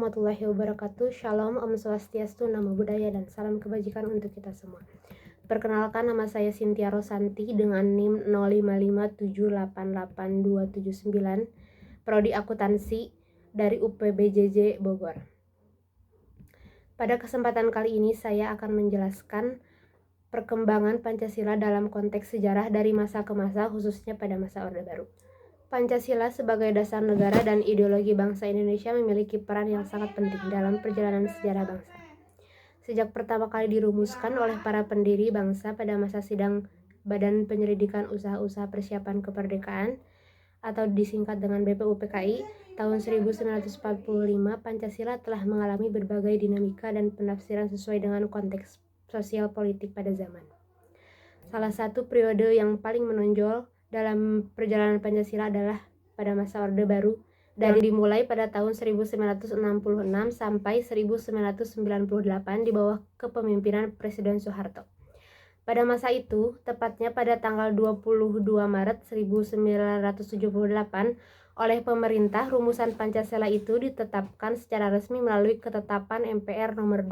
warahmatullahi wabarakatuh. Shalom, Om Swastiastu, Namo Buddhaya, dan salam kebajikan untuk kita semua. Perkenalkan, nama saya Cynthia Rosanti dengan NIM 0557888279, Prodi Akuntansi dari UPBJJ Bogor. Pada kesempatan kali ini saya akan menjelaskan perkembangan Pancasila dalam konteks sejarah dari masa ke masa, khususnya pada masa Orde Baru. Pancasila sebagai dasar negara dan ideologi bangsa Indonesia memiliki peran yang sangat penting dalam perjalanan sejarah bangsa. Sejak pertama kali dirumuskan oleh para pendiri bangsa pada masa sidang Badan Penyelidikan Usaha-Usaha Persiapan Kemerdekaan atau disingkat dengan BPUPKI tahun 1945, Pancasila telah mengalami berbagai dinamika dan penafsiran sesuai dengan konteks sosial politik pada zaman. Salah satu periode yang paling menonjol dalam perjalanan Pancasila adalah pada masa Orde Baru, dari dimulai pada tahun 1966 sampai 1998 di bawah kepemimpinan Presiden Soeharto. Pada masa itu, tepatnya pada tanggal 22 Maret 1978, oleh pemerintah, rumusan Pancasila itu ditetapkan secara resmi melalui ketetapan MPR nomor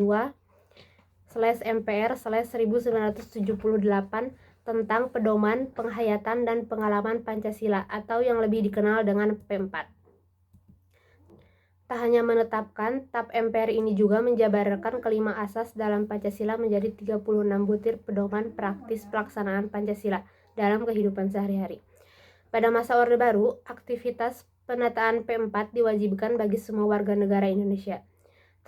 2/MPR/1978 tentang pedoman, penghayatan, dan pengalaman Pancasila atau yang lebih dikenal dengan P4. Tak hanya menetapkan, TAP MPR ini juga menjabarkan kelima asas dalam Pancasila menjadi 36 butir pedoman praktis pelaksanaan Pancasila dalam kehidupan sehari-hari. Pada masa Orde Baru, aktivitas penataan P4 diwajibkan bagi semua warga negara Indonesia,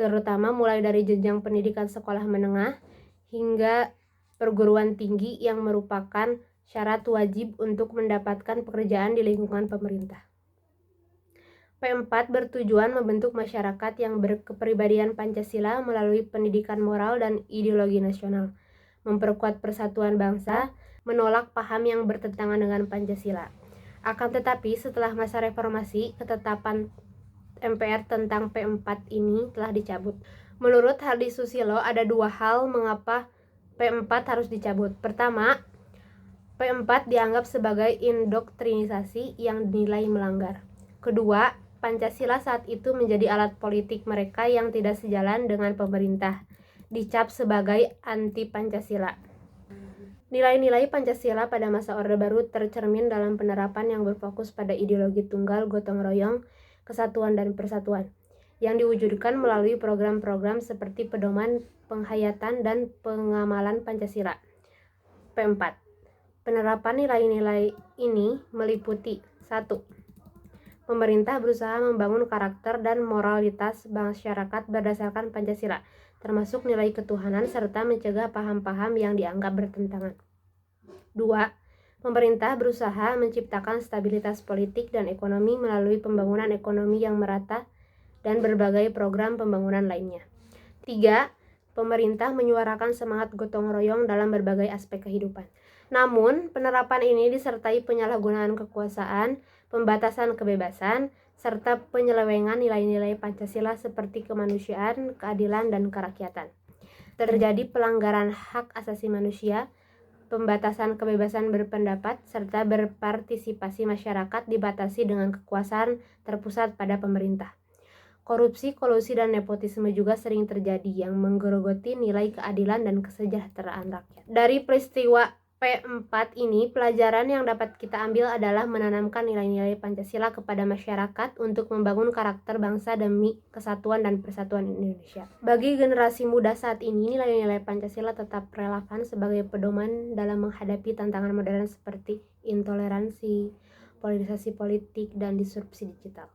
terutama mulai dari jenjang pendidikan sekolah menengah hingga perguruan tinggi yang merupakan syarat wajib untuk mendapatkan pekerjaan di lingkungan pemerintah. P4 bertujuan membentuk masyarakat yang berkepribadian Pancasila melalui pendidikan moral dan ideologi nasional, memperkuat persatuan bangsa, menolak paham yang bertentangan dengan Pancasila. Akan tetapi, setelah masa reformasi, ketetapan MPR tentang P4 ini telah dicabut. Menurut Hardy Susilo, ada dua hal mengapa P4 harus dicabut. Pertama, P4 dianggap sebagai indoktrinisasi yang dinilai melanggar. Kedua, Pancasila saat itu menjadi alat politik mereka yang tidak sejalan dengan pemerintah, dicap sebagai anti-Pancasila. Nilai-nilai Pancasila pada masa Orde Baru tercermin dalam penerapan yang berfokus pada ideologi tunggal, gotong royong, kesatuan dan persatuan, yang diwujudkan melalui program-program seperti pedoman, penghayatan, dan pengamalan Pancasila. P4. Penerapan nilai-nilai ini meliputi 1. Pemerintah berusaha membangun karakter dan moralitas masyarakat berdasarkan Pancasila, termasuk nilai ketuhanan serta mencegah paham-paham yang dianggap bertentangan. 2. Pemerintah berusaha menciptakan stabilitas politik dan ekonomi melalui pembangunan ekonomi yang merata dan berbagai program pembangunan lainnya. 3. Pemerintah menyuarakan semangat gotong royong dalam berbagai aspek kehidupan. Namun, penerapan ini disertai penyalahgunaan kekuasaan, pembatasan kebebasan, serta penyelewengan nilai-nilai Pancasila seperti kemanusiaan, keadilan, dan kerakyatan. Terjadi pelanggaran hak asasi manusia, pembatasan kebebasan berpendapat, serta berpartisipasi masyarakat dibatasi dengan kekuasaan terpusat pada pemerintah. Korupsi, kolusi, dan nepotisme juga sering terjadi yang menggerogoti nilai keadilan dan kesejahteraan rakyat. Dari peristiwa P4 ini, pelajaran yang dapat kita ambil adalah menanamkan nilai-nilai Pancasila kepada masyarakat untuk membangun karakter bangsa demi kesatuan dan persatuan Indonesia. Bagi generasi muda saat ini, nilai-nilai Pancasila tetap relevan sebagai pedoman dalam menghadapi tantangan modern seperti intoleransi, polarisasi politik, dan disrupsi digital.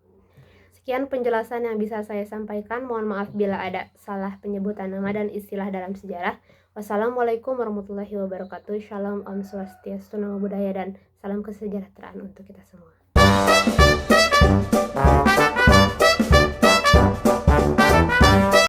Sekian penjelasan yang bisa saya sampaikan. Mohon maaf bila ada salah penyebutan nama dan istilah dalam sejarah. Wassalamualaikum warahmatullahi wabarakatuh. Shalom, Om Swastiastu, Namo Buddhaya, dan salam kesejahteraan untuk kita semua.